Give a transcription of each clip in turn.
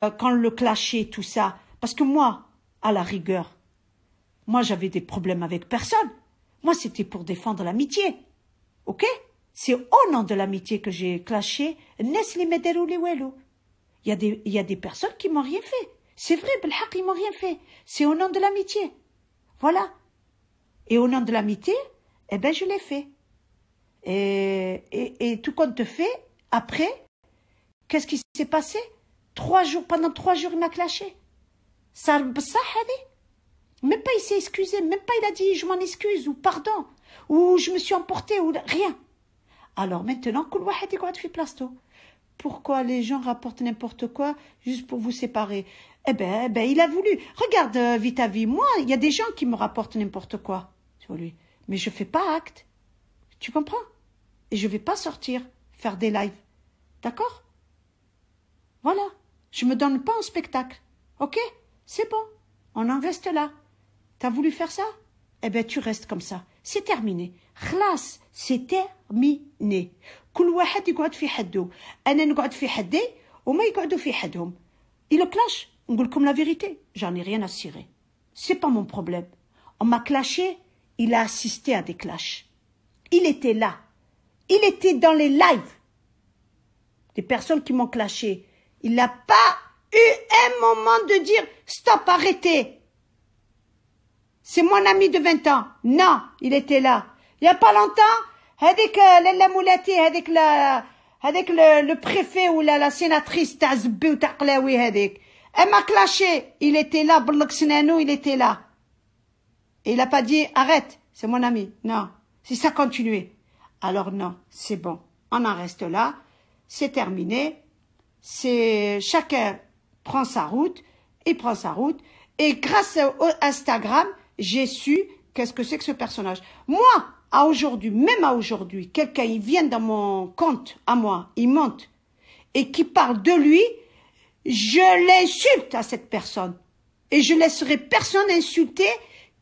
quand le clasher, tout ça. Parce que moi, à la rigueur, moi j'avais des problèmes avec personne. Moi c'était pour défendre l'amitié. Ok? C'est au nom de l'amitié que j'ai clashé. Il y a des personnes qui m'ont rien fait. C'est vrai, بالحق, ils m'ont rien fait. C'est au nom de l'amitié. Voilà. Et au nom de l'amitié, eh ben je l'ai fait. Et tout compte fait, après, qu'est-ce qui s'est passé? Pendant 3 jours, il m'a clashé. Ça, même pas il s'est excusé, même pas il a dit je m'en excuse ou pardon, ou je me suis emporté, ou rien. Alors maintenant, pourquoi les gens rapportent n'importe quoi juste pour vous séparer? Eh ben, il a voulu. Regarde, Vita Vie, moi, il y a des gens qui me rapportent n'importe quoi sur lui. Mais je fais pas acte. Tu comprends? Et je vais pas sortir, faire des lives. D'accord? Voilà. Je me donne pas en spectacle. Ok? C'est bon. On en reste là. T'as voulu faire ça? Eh ben, tu restes comme ça. C'est terminé. خلاص, c'est terminé. كل واحد يقعد في حده. أنا نقعد في حدي وما يقعدوا في حدهم. Il le clash. نقول لكم la vérité. J'en ai rien à cirer. C'est pas mon problème. On m'a clashé. Il a assisté à des clashs. Il était là. Il était dans les lives. Des personnes qui m'ont clashé. Il n'a pas eu un moment de dire stop, arrêtez. C'est mon ami de 20 ans. Non, il était là. Il n'y a pas longtemps, avec le préfet ou la sénatrice Tazbi ou Taqlaoui, elle m'a clashé. Il était là, il était là. Et il n'a pas dit arrête, c'est mon ami. Non, si ça continuait. Alors non, c'est bon. On en reste là. C'est terminé. Chacun prend sa route. Il prend sa route. Et grâce au Instagram, j'ai su qu'est-ce que c'est que ce personnage. Moi, même à aujourd'hui, quelqu'un, il vient dans mon compte, à moi, il monte, et qui parle de lui, je l'insulte à cette personne. Et je laisserai personne insulter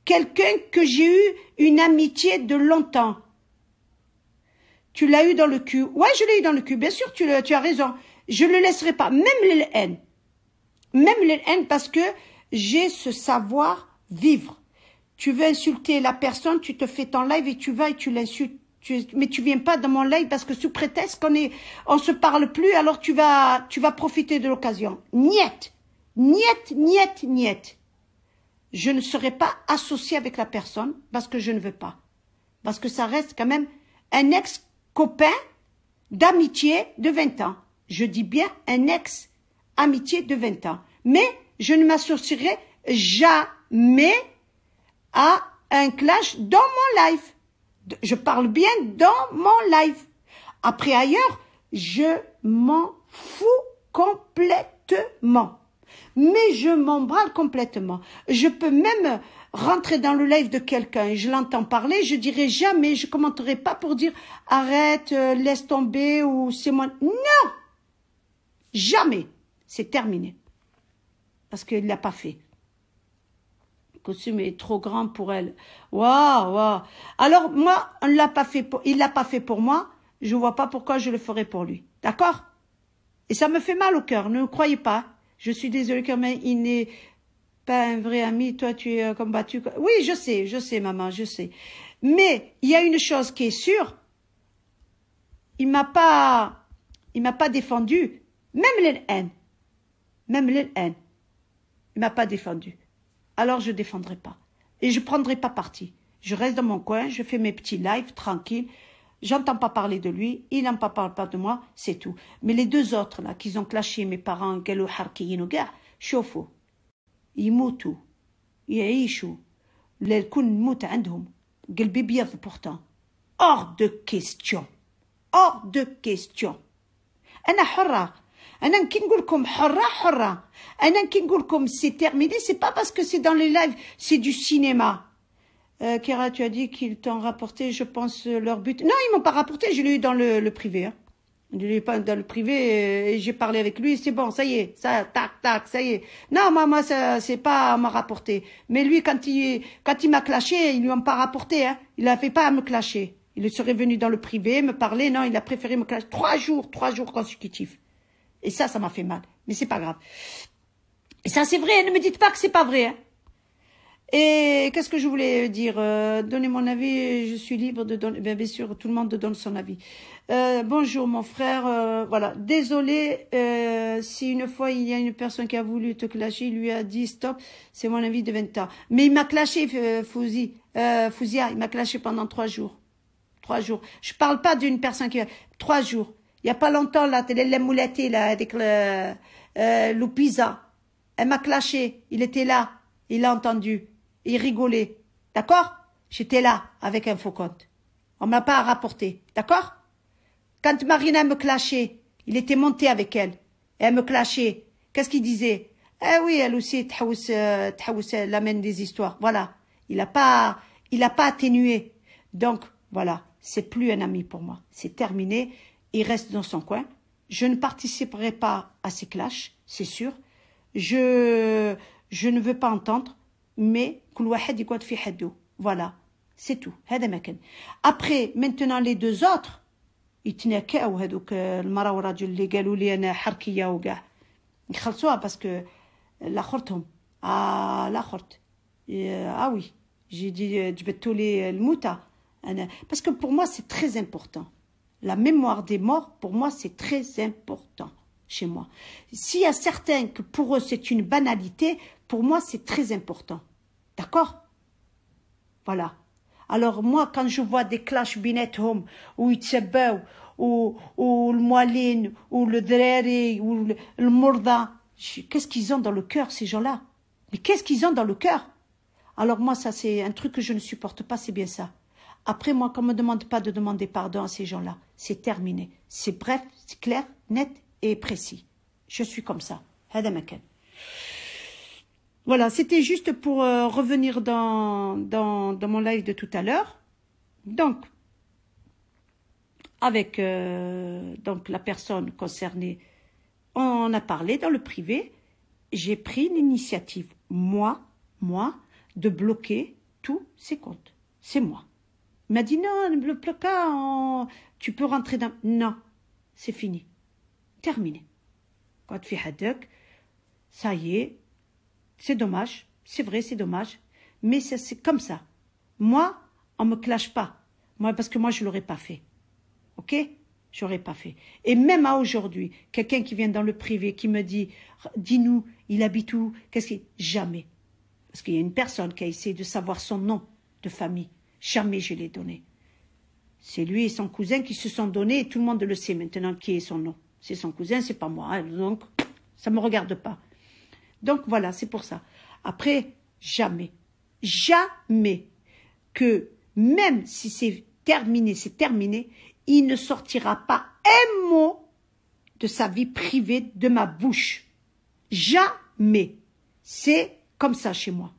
quelqu'un que j'ai eu une amitié de longtemps. Tu l'as eu dans le cul. Ouais, je l'ai eu dans le cul. Bien sûr, tu as raison. Je le laisserai pas. Même les haines. Même les haines parce que j'ai ce savoir-vivre. Tu veux insulter la personne, tu te fais ton live et tu vas et tu l'insultes. Mais tu viens pas dans mon live parce que sous prétexte on se parle plus, alors tu vas profiter de l'occasion. Niet. Niet, niet, niet. Je ne serai pas associée avec la personne parce que je ne veux pas. Parce que ça reste quand même un ex-copain d'amitié de 20 ans. Je dis bien un ex-amitié de 20 ans. Mais je ne m'associerai jamais à un clash dans mon live. Je parle bien dans mon live. Après ailleurs, je m'en fous complètement. Mais je m'en branle complètement. Je peux même rentrer dans le live de quelqu'un et je l'entends parler, je dirai jamais, je commenterai pas pour dire arrête, laisse tomber ou c'est moi. Non! Jamais. C'est terminé. Parce qu'il l'a pas fait. Le costume est trop grand pour elle. Waouh. Alors moi, il l'a pas fait pour moi. Je vois pas pourquoi je le ferais pour lui. D'accord? Et ça me fait mal au cœur. Ne croyez pas. Je suis désolée, mais il n'est pas un vrai ami. Toi, tu es combattu. Oui, je sais, maman, je sais. Mais il y a une chose qui est sûre. Il m'a pas défendu. Même les haines. Il m'a pas défendu. Alors je défendrai pas. Et je prendrai pas parti. Je reste dans mon coin, je fais mes petits lives, tranquille. J'entends pas parler de lui, il n'en parle pas de moi, c'est tout. Mais les deux autres, là, qui ont clashé mes parents, قالوا حركيين وكاع, شوفوا, يموتوا, يعيشوا, الكل نموت عندهم, قلبي بيض pourtant. Hors de question. Hors de question. أنا حرة. أنا كي نقول لكم حرة. أنا كي نقول لكم c'est terminé, c'est pas parce que c'est dans les lives, c'est du cinéma. Kira, tu as dit qu'ils t'ont rapporté, je pense, leur but. Non, ils m'ont pas rapporté, je l'ai eu dans le privé. Hein. Je l'ai eu pas dans le privé et j'ai parlé avec lui, c'est bon, ça y est, tac, ça y est. Non, moi, ça, c'est pas à me rapporter. Mais lui, quand il m'a clashé, ils lui ont pas rapporté, hein. Il a fait pas à me clasher. Il serait venu dans le privé, me parler, non, il a préféré me clasher 3 jours consécutifs. Et ça m'a fait mal. Mais c'est pas grave. Et ça, c'est vrai. Ne me dites pas que c'est pas vrai. Hein. Et qu'est-ce que je voulais dire? Donnez mon avis, je suis libre de donner. Bien sûr, tout le monde donne son avis. Bonjour mon frère, voilà. Désolé si une fois il y a une personne qui a voulu te clasher, il lui a dit stop, c'est mon avis de 20 ans. Mais il m'a clashé, Fouzia, il m'a clashé pendant 3 jours. 3 jours. Je parle pas d'une personne qui a 3 jours. Il y a pas longtemps, là, la mouletée, là, avec le pizza. Elle m'a clashé. Il était là. Il a entendu. Il rigolait. D'accord? J'étais là, avec un faux compte. On m'a pas rapporté. D'accord? Quand Marina me clashait, il était monté avec elle. Et elle me clashait. Qu'est-ce qu'il disait? Eh oui, elle aussi, elle amène des histoires. Voilà. Il a pas atténué. Donc, voilà. C'est plus un ami pour moi. C'est terminé. Il reste dans son coin. Je ne participerai pas à ces clashs, c'est sûr. Je ne veux pas entendre, mais voilà, c'est tout. Après, maintenant les 2 autres, يتناكاو هذوك المرأة والرجل اللي قالوا لي انا حركيه وكاع يخلصوها باسكو لاخرتهم لاخرت oui j'ai dit جبدتوا لي الموتى انا parce que pour moi c'est très important. La mémoire des morts, pour moi, c'est très important chez moi. S'il y a certains que pour eux, c'est une banalité, pour moi, c'est très important. D'accord? Voilà. Alors moi, quand je vois des clashs بيناتهم ويتسباو والموالين ou le drari ou le morda, qu'est-ce qu'ils ont dans le cœur, ces gens-là? Mais qu'est-ce qu'ils ont dans le cœur? Alors moi, ça, c'est un truc que je ne supporte pas, c'est bien ça. Après, moi, qu'on ne me demande pas de demander pardon à ces gens-là, c'est terminé. C'est bref, c'est clair, net et précis. Je suis comme ça. Voilà, c'était juste pour revenir dans mon live de tout à l'heure. Donc, avec donc la personne concernée, on a parlé dans le privé. J'ai pris l'initiative, moi, de bloquer tous ces comptes. C'est moi. Il m'a dit non, le blocage, tu peux rentrer dans... Non, c'est fini. Terminé. Quand tu fais haddock, ça y est, c'est dommage. C'est vrai, c'est dommage. Mais c'est comme ça. Moi, on me clash pas. Moi, parce que moi, je l'aurais pas fait. Ok? J'aurais pas fait. Et même à aujourd'hui, quelqu'un qui vient dans le privé, qui me dit, dis-nous, il habite où? Qu'est-ce qu'il... Jamais. Parce qu'il y a une personne qui a essayé de savoir son nom de famille. Jamais je l'ai donné. C'est lui et son cousin qui se sont donnés et tout le monde le sait maintenant qui est son nom. C'est son cousin, c'est pas moi. Hein, donc, ça me regarde pas. Donc, voilà, c'est pour ça. Après, jamais que, même si c'est terminé, il ne sortira pas un mot de sa vie privée de ma bouche. Jamais. C'est comme ça chez moi.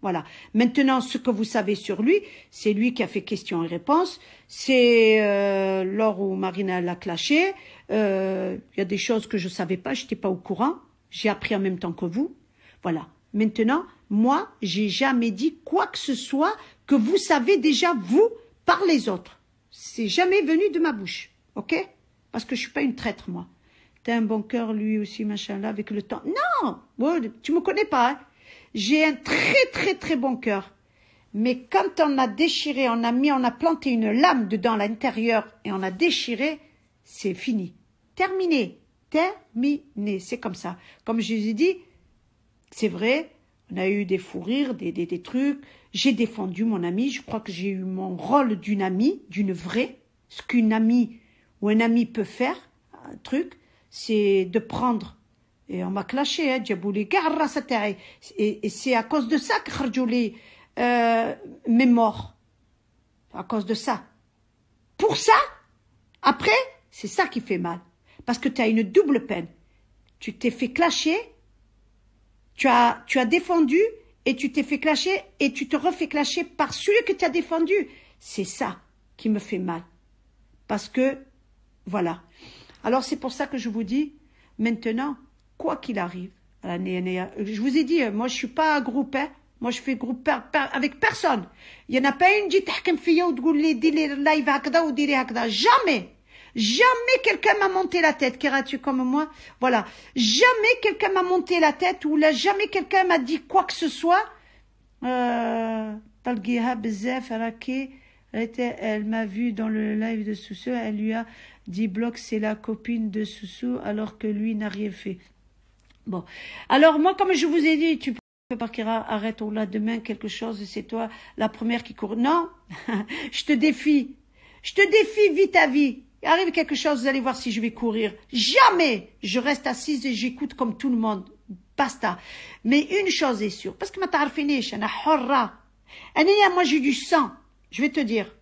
Voilà. Maintenant, ce que vous savez sur lui, c'est lui qui a fait questions et réponses. C'est lors où Marina l'a clashé. Il y a des choses que je savais pas, j'étais pas au courant. J'ai appris en même temps que vous. Voilà. Maintenant, moi, j'ai jamais dit quoi que ce soit que vous savez déjà, vous, par les autres. C'est jamais venu de ma bouche. Ok? Parce que je suis pas une traître, moi. T'as un bon cœur, lui aussi, machin là, avec le temps. Non! Bon, tu me connais pas, hein? J'ai un très bon cœur. Mais quand on a déchiré, on a planté une lame dedans à l'intérieur et on a déchiré, c'est fini. Terminé. C'est comme ça. Comme je vous ai dit, c'est vrai, on a eu des fous rires, des trucs. J'ai défendu mon ami. Je crois que j'ai eu mon rôle d'une amie, d'une vraie. Ce qu'une amie ou un ami peut faire, un truc, c'est de prendre. Et on m'a clashé, hein, et c'est à cause de ça que Kharjouli m'est mort. À cause de ça. Pour ça, après, c'est ça qui fait mal. Parce que tu as une double peine. Tu t'es fait clasher, tu as défendu, et tu t'es fait clasher, et tu te refais clasher par celui que tu as défendu. C'est ça qui me fait mal. Parce que, voilà. Alors c'est pour ça que je vous dis, maintenant, quoi qu'il arrive, je vous ai dit, moi je suis pas groupe, hein. Moi je fais groupe avec personne. Il y en a pas une qui t'ahkem fiya ou تقول لي ديري live هكذا وديري هكذا. Jamais. Jamais quelqu'un m'a monté la tête. Kira-tu comme moi? Voilà. Jamais quelqu'un m'a monté la tête ou là, jamais quelqu'un m'a dit quoi que ce soit. Talgiha Bezef, elle m'a vu dans le live de Soussou, elle lui a dit bloc, c'est la copine de Soussou, alors que lui n'a rien fait. Bon. Alors, moi, comme je vous ai dit, tu peux pas, Kira, arrête, on l'a demain, quelque chose, c'est toi, la première qui court. Non, je te défie. Je te défie, vite à vie. Il arrive quelque chose, vous allez voir si je vais courir. Jamais je reste assise et j'écoute comme tout le monde. Basta. Mais une chose est sûre, parce que ma ta'arfinish, ana hurra. Moi j'ai du sang. Je vais te dire.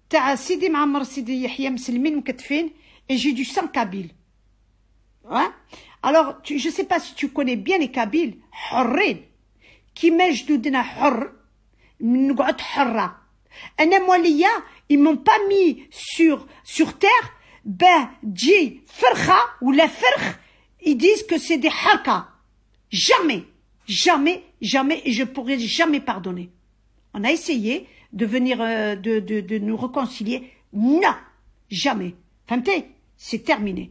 T'as Sidi Ma'amar, Sidi Yahya Mselmin Mkatfin, et j'ai du sang kabyle. Hein? Alors, je sais pas si tu connais bien les Kabyles. Hurrin. Qui mèche doudna hurr. N'gouat hurra. Ils m'ont pas mis sur terre, ben, dji, farcha, ou la farch, ils disent que c'est des harka. Jamais, jamais, jamais, et je pourrai jamais pardonner. On a essayé de venir, de nous réconcilier. Non, jamais. Famté, c'est terminé.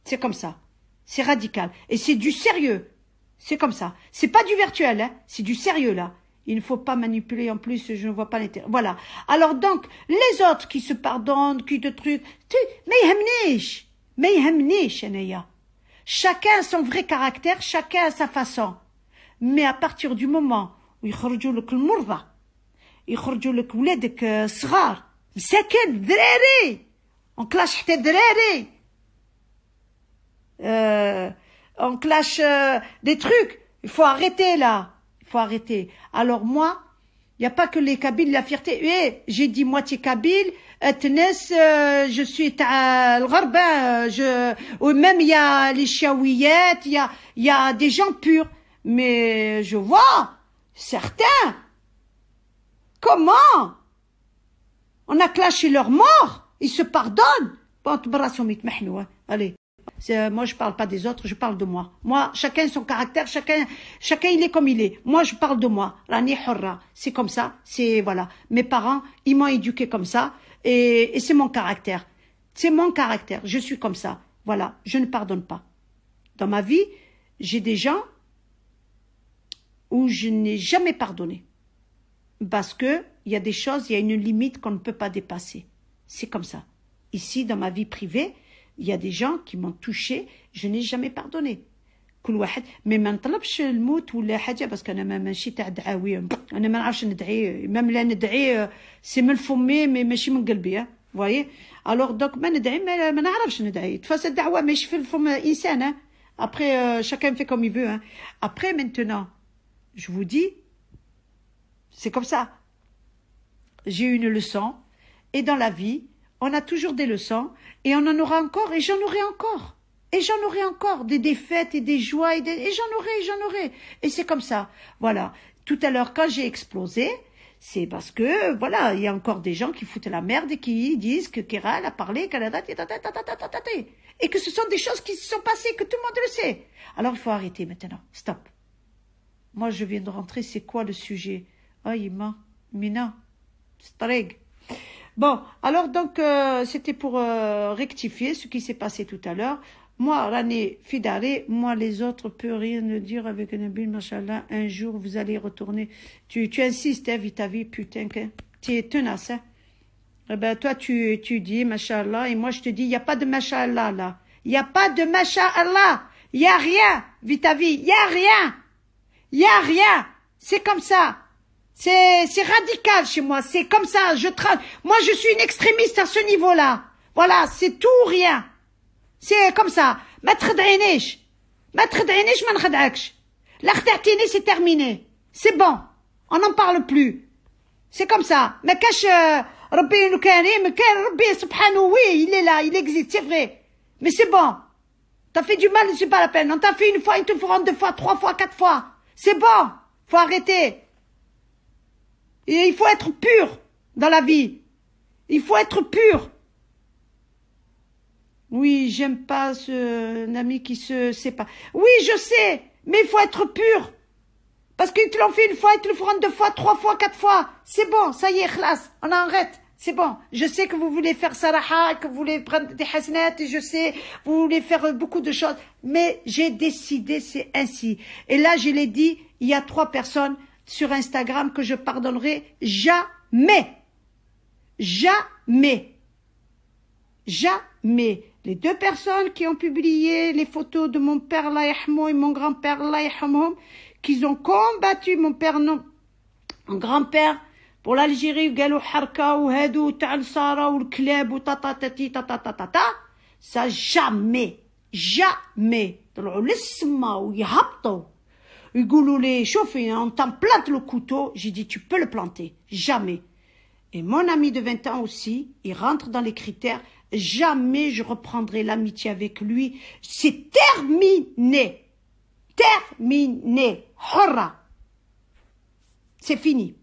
C'est comme ça. C'est radical. Et c'est du sérieux. C'est comme ça. C'est pas du virtuel, hein. C'est du sérieux, là. Il ne faut pas manipuler en plus, je ne vois pas l'intérêt. Voilà. Alors donc, les autres qui se pardonnent, qui de trucs, mais yhamnish, chacun a son vrai caractère, chacun a sa façon. Mais à partir du moment où يخرجوا لك المرضى, يخرجوا لك ولادك صغار, مساكن دراري, on clash حتى دراري, on clash des trucs, il faut arrêter là. Faut arrêter. Alors moi, il n'y a pas que les Kabyles, la fierté. J'ai dit moitié Kabyle, je suis ou même il y a les Chiaouillettes, il y a des gens purs. Mais je vois certains. Comment? On a clashé leur mort. Ils se pardonnent. Allez. Moi, je parle pas des autres, je parle de moi. Moi, chacun son caractère, chacun il est comme il est. Moi, je parle de moi. Rani hurra. C'est comme ça, c'est, voilà. Mes parents, ils m'ont éduqué comme ça, et c'est mon caractère. C'est mon caractère. Je suis comme ça. Voilà. Je ne pardonne pas. Dans ma vie, j'ai des gens où je n'ai jamais pardonné. Parce que, il y a des choses, il y a une limite qu'on ne peut pas dépasser. C'est comme ça. Ici, dans ma vie privée, il y a des gens qui m'ont touché, je n'ai jamais pardonné. كل واحد ما نطلبش الموت ولا حاجه باسكو انا ماشي تاع دعاوي انا ما نعرفش ندعي ميم لا ندعي سي من فمي ماشي من قلبي فوايي الوغ دوك ما ندعي ما نعرفش ندعي تفاس الدعوه ماشي في الفم انسان après chacun fait comme il veut après maintenant je vous dis c'est comme ça j'ai eu une leçon et dans la vie on a toujours des leçons et on en aura encore et j'en aurai encore. Et j'en aurai encore des défaites et des joies et j'en aurai. Et c'est comme ça. Voilà. Tout à l'heure, quand j'ai explosé, c'est parce que, voilà, il y a encore des gens qui foutent la merde et qui disent que Kira, elle a parlé, et que ce sont des choses qui se sont passées, que tout le monde le sait. Alors, il faut arrêter maintenant. Stop. Moi, je viens de rentrer. C'est quoi le sujet? Ah, Mina. Streg. Bon, alors donc, c'était pour rectifier ce qui s'est passé tout à l'heure. Moi, Rani Fidare, moi, les autres, peut rien ne dire avec Nabil, machallah. Un jour, vous allez retourner. Tu insistes, hein, vite ta vie, putain, tu es tenace, hein. Eh ben, toi, tu dis, machallah, et moi, je te dis, il n'y a pas de machallah, là. Il n'y a pas de machallah. Il n'y a rien, vite ta vie. Il n'y a rien. Il n'y a rien. C'est comme ça. C'est radical chez moi. C'est comme ça. Moi, je suis une extrémiste à ce niveau-là. Voilà, c'est tout ou rien. C'est comme ça. Ma tkhad'inich. Ma tkhad'inich, ma nkhad'aksh. La khad'tini, c'est terminé. C'est bon. On n'en parle plus. C'est comme ça. Ma cache, Rabbi Karim, Rabbi Subhanahu, oui, il est là, il existe, c'est vrai. Mais c'est bon. T'as fait du mal, c'est pas la peine. On t'a fait une fois, ils te feront 2 fois, 3 fois, 4 fois. C'est bon. Faut arrêter. Et il faut être pur dans la vie. Il faut être pur. Oui, j'aime pas un ami qui se sépare. Oui, je sais, mais il faut être pur. Parce qu'ils te l'ont fait une fois, ils te le feront 2 fois, 3 fois, 4 fois. C'est bon, ça y est, khlas, on arrête. C'est bon, je sais que vous voulez faire Saraha, que vous voulez prendre des hasnat, et je sais, vous voulez faire beaucoup de choses, mais j'ai décidé, c'est ainsi. Et là, je l'ai dit, il y a 3 personnes sur Instagram que je pardonnerai jamais. Jamais. Jamais. Les 2 personnes qui ont publié les photos de mon père, Allah yahmou, et mon grand-père, Allah yahmoum, qu'ils ont combattu mon père, non, mon grand-père, pour l'Algérie, قالوا حركة وهادو تاع الصارة والكلاب وتاتا تاتا ça jamais طلعوا للسما ويهبطوا يقولوا لي شوفي on t'emplante le couteau. J'ai dit tu peux le planter, jamais. Et mon ami de 20 ans aussi, il rentre dans les critères, jamais je reprendrai l'amitié avec lui, c'est terminé, حرة, c'est fini.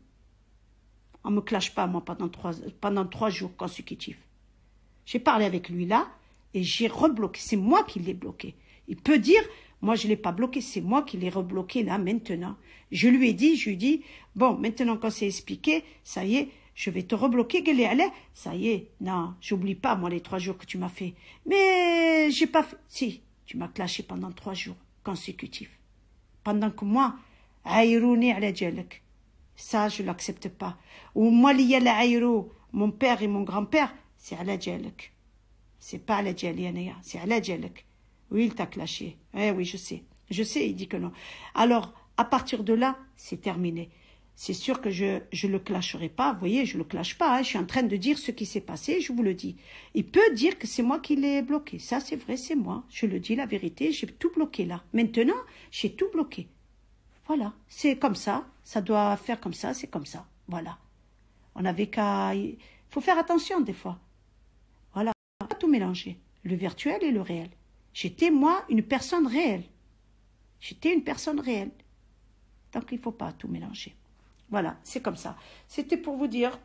On me clash pas, moi, pendant 3 jours consécutifs. J'ai parlé avec lui là, et j'ai rebloqué. C'est moi qui l'ai bloqué. Il peut dire, moi, je l'ai pas bloqué, c'est moi qui l'ai rebloqué là, maintenant. Je lui ai dit, bon, maintenant qu'on s'est expliqué, ça y est, je vais te rebloquer, ça y est, non, j'oublie pas, moi, les 3 jours que tu m'as fait. Mais, j'ai pas fait, si, tu m'as clashé pendant 3 jours consécutifs. Pendant que moi, aïrouni ala djalek. Ça, je l'accepte pas. Ou moi, mon père et mon grand-père, c'est à la djalek. C'est pas à la djalianaya, c'est à la djalek. Oui, il t'a clashé. Eh oui, je sais, il dit que non. Alors, à partir de là, c'est terminé. C'est sûr que je le clasherai pas. Vous voyez, je le clash pas. Hein. Je suis en train de dire ce qui s'est passé, je vous le dis. Il peut dire que c'est moi qui l'ai bloqué. Ça, c'est vrai, c'est moi. Je le dis, la vérité, j'ai tout bloqué là. Maintenant, j'ai tout bloqué. Voilà, c'est comme ça. Ça doit faire comme ça, c'est comme ça. Voilà. On avait qu'à... Il faut faire attention des fois. Voilà, pas tout mélanger. Le virtuel et le réel. J'étais, moi, une personne réelle. J'étais une personne réelle. Donc, il ne faut pas tout mélanger. Voilà, c'est comme ça. C'était pour vous dire...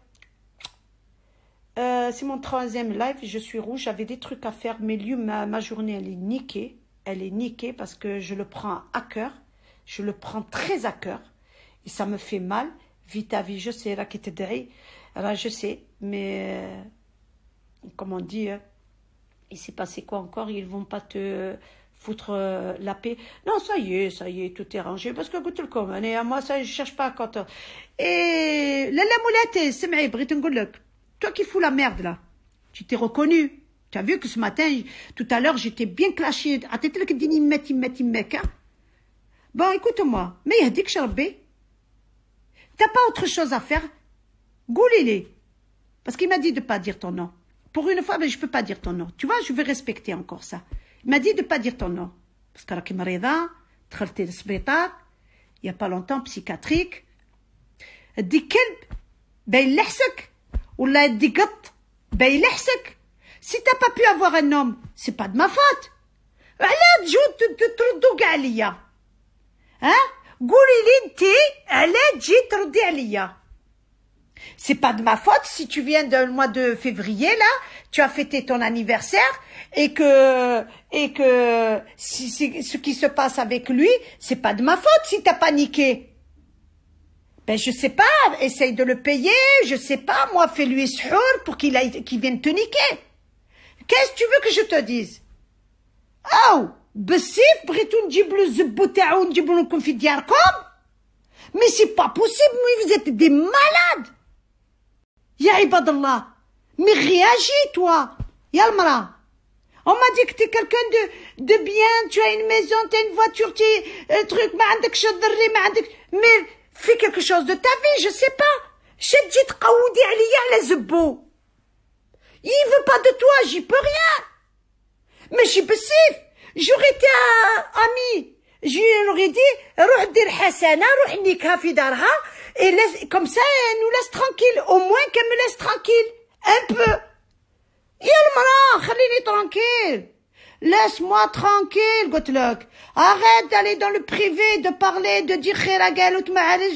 c'est mon 3e live. Je suis rouge. J'avais des trucs à faire. Mais lui, ma journée, elle est niquée. Elle est niquée parce que je le prends à cœur. Je le prends très à cœur. Et ça me fait mal. Vite à vie, je sais, là, qui te dit. Alors, je sais, mais comme on dit, il s'est passé quoi encore? Ils vont pas te foutre la paix. Non, ça y est, tout est rangé. Parce que écoute le commun, moi, ça, je cherche pas quand. Et la moulette, c'est ma toi qui fous la merde, là. Tu t'es reconnu. Tu as vu que ce matin, tout à l'heure, j'étais bien clashé. Bon, écoute-moi, mais il a dit que Charbé, t'as pas autre chose à faire? Goulez-les. Parce qu'il m'a dit de pas dire ton nom. Pour une fois, mais je peux pas dire ton nom. Tu vois, je vais respecter encore ça. Il m'a dit de pas dire ton nom. Parce que راكي مريضة, دخلتي للسبيطار, il y a pas longtemps, psychiatrique. دي كلب, باين لحسك, ولا دي قط, باين لحسك. Si t'as pas pu avoir un homme, c'est pas de ma faute. علاه تجو تردوا كاع عليا. Hein? قولي لي انتي علاه تجي تردي عليا. C'est pas de ma faute si tu viens du mois de février là, tu as fêté ton anniversaire et que si ce qui se passe avec lui, c'est pas de ma faute si t'as paniqué. Ben je sais pas, essaye de le payer, je sais pas, moi fais-lui suhour pour qu'il vienne te niquer. Qu'est-ce que tu veux que je te dise? Oh, بسيف بغيتو نجيب الزبو تاعو نجيبو لكم في دياركم. Mais c'est pas possible, mais vous êtes des malades. Ya ibadallah. Mais réagis, toi. Ya المرا. On m'a dit que t'es quelqu'un de bien, tu as une maison, tu as une voiture, tu as truc, ما عندكش ضري, ما عندك... Mais fais quelque chose de ta vie, je sais pas. شد جي تقودي عليا على زبو. Il veut pas de toi, j'y peux rien. Mais je بسيف. J'aurais été ami. Je lui aurais dit, روح دير حسنة, روح نيكها في دارها, et laisse, comme ça, elle nous laisse tranquille. Au moins qu'elle me laisse tranquille. Un peu. يا المرأة, خليني tranquille. Laisse-moi tranquille, قلت لك. Arrête d'aller dans le privé, de parler, de dire خير ou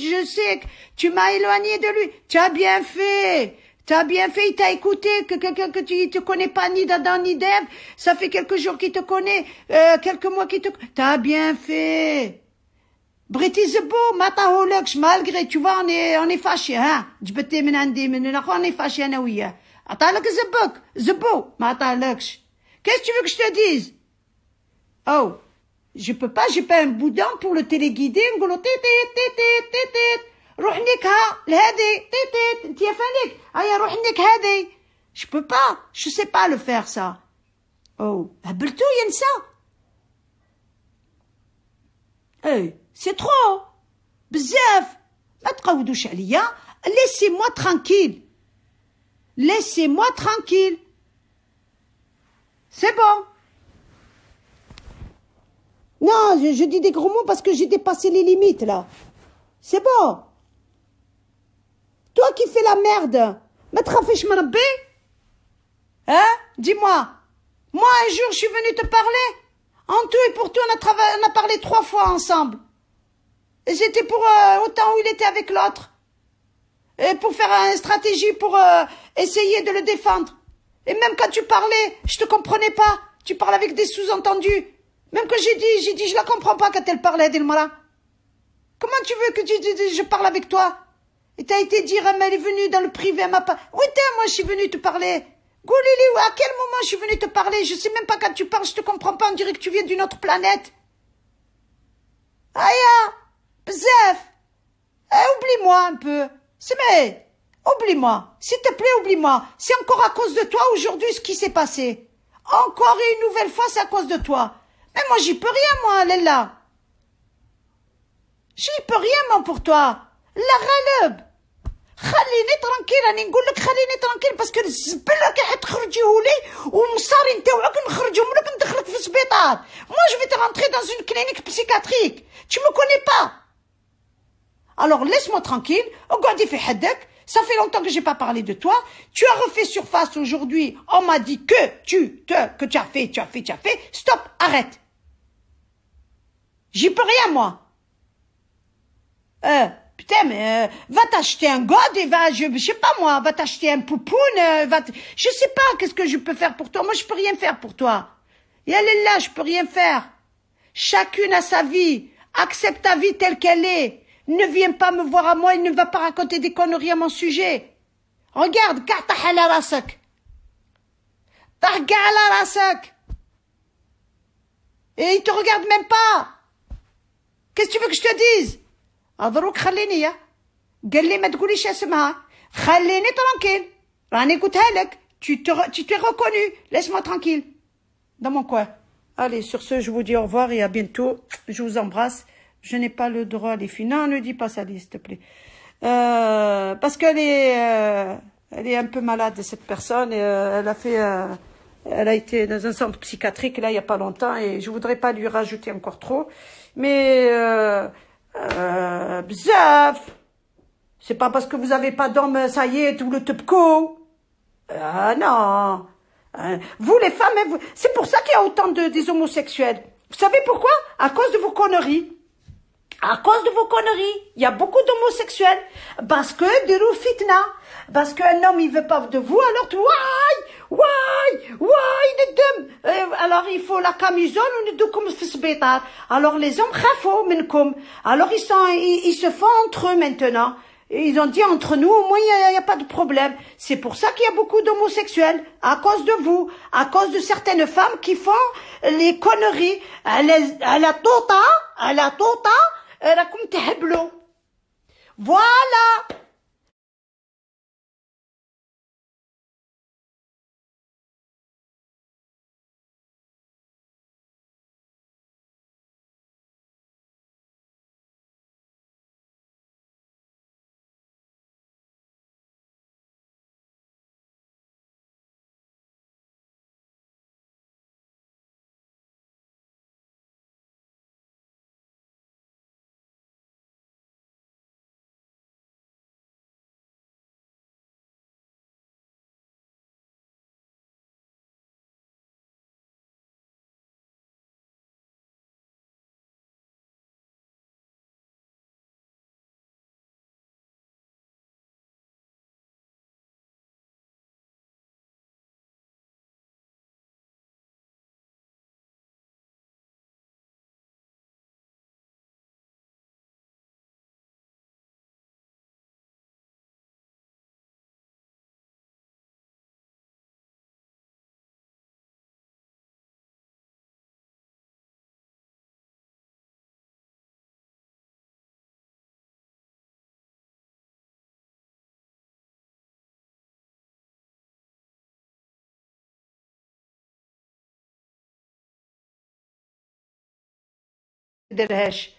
je sais que tu m'as éloigné de lui. Tu as bien fait. T'as bien fait, il t'a écouté, que quelqu'un que tu te connais pas ni d'Adam ni d'Ève, ça fait quelques jours qu'il te connaît, quelques mois qu'il te... T'as bien fait. بغيتي زبو ما عطاهولكش مالغري tu vois on est fâché ها جبتي من عندي من الاخر on est fâché انا وياه عطالك زبك زبو ما عطاهولكش qu'est-ce que tu veux que je te dise oh je peux pas j'ai pas un boudin pour le téléguider نقولو تيت تيت تيت روح نيكها لهادي تيت انت يا فانيك هيا روح نيك هادي je peux pas je sais pas le faire ça oh هبلتو ينسى اي سي ترو بزاف ما تقودوش عليا laissez-moi tranquille laissez-moi tranquille c'est bon non je dis des gros mots parce que j'ai dépassé les limites là c'est bon toi qui fais la merde ما تخافيش من ربي hein dis-moi moi un jour je suis venue te parler en tout et pour tout on a parlé 3 fois ensemble et c'était pour autant où il était avec l'autre et pour faire une stratégie pour essayer de le défendre et même quand tu parlais je te comprenais pas tu parles avec des sous-entendus même que j'ai dit je la comprends pas quand elle parlait Delmara comment tu veux que je parle avec toi et t'as été dire elle est venue dans le privé elle m'a pas oui moi je suis venue te parler Goulili, à quel moment je suis venue te parler? Je sais même pas quand tu parles, je te comprends pas, on dirait que tu viens d'une autre planète. Aya, bzef. Oublie-moi un peu. C'est mais, oublie-moi. S'il te plaît, oublie-moi. C'est encore à cause de toi aujourd'hui ce qui s'est passé. Encore une nouvelle fois, c'est à cause de toi. Mais moi, j'y peux rien, moi, Lella. J'y peux rien, moi, pour toi. La ghaleb. خليني ترانكيل راني نقول لك خليني ترانكيل باسكو الزبله كي حتخرجيهولي ومصاري نتاوعك نخرجهم لك ندخلك في السبيطار moi je vais te rentrer dans une clinique psychiatrique tu me connais pas alors laisse-moi tranquille اقعدي في حدك ça fait longtemps que j'ai pas parlé de toi tu as refait surface aujourd'hui on m'a dit que tu as fait stop arrête j'y peux rien moi putain, mais va t'acheter un god et va, je sais pas moi, va t'acheter un poupoune, je sais pas qu'est-ce que je peux faire pour toi. Moi, je peux rien faire pour toi. Et elle est là, je peux rien faire. Chacune a sa vie. Accepte ta vie telle qu'elle est. Ne viens pas me voir à moi et ne va pas raconter des conneries à mon sujet. Regarde, كعطح على راسك. طح على راسك. Et il te regarde même pas. Qu'est-ce que tu veux que je te dise? أضروك خليني قال لي ما تقوليش اسمها خليني ترانكيل راني قلتها لك tu t'es reconnu laisse-moi tranquille dans mon coin allez sur ce je vous dis au revoir et à bientôt je vous embrasse je n'ai pas le droit les filles non ne dis pas ça s'il te plaît parce qu'elle est un peu malade cette personne et elle a été dans un centre psychiatrique là il y a pas longtemps et je voudrais pas lui rajouter encore trop mais bzaf. C'est pas parce que vous avez pas d'homme, ça y est, tout le tepco. Non. Vous, les femmes, c'est pour ça qu'il y a autant des homosexuels. Vous savez pourquoi? À cause de vos conneries. À cause de vos conneries. Il y a beaucoup d'homosexuels. Parce que de fitna. Parce qu'un homme, il veut pas de vous, alors tu, alors il faut la camisole, on est deux comme fsbétar. Alors les hommes, khafo minkum. Alors ils se font entre eux maintenant. Et ils ont dit entre nous, au moins il y a pas de problème. C'est pour ça qu'il y a beaucoup d'homosexuels. À cause de vous. À cause de certaines femmes qui font les conneries. À la tota, elle a comme tahblo. Voilà. نديرهاش.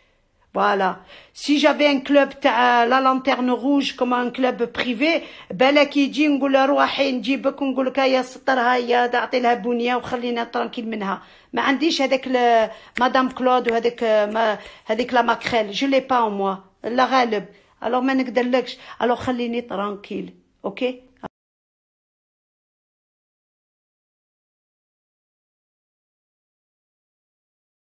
Voilà. Si j'avais un club تاع la lanterne rouge comme un club privé, بالك يجي نقول له روحي نجيبك ونقول لك يا سطرها يا اعطي لها بنيه وخلينا ترانكيل منها. ما عنديش هذاك مدام كلود وهذاك هذيك لا ماكريل. Je l'ai pas en moi. لا غالب. alors ما نقدرلكش. alors خليني ترانكيل. اوكي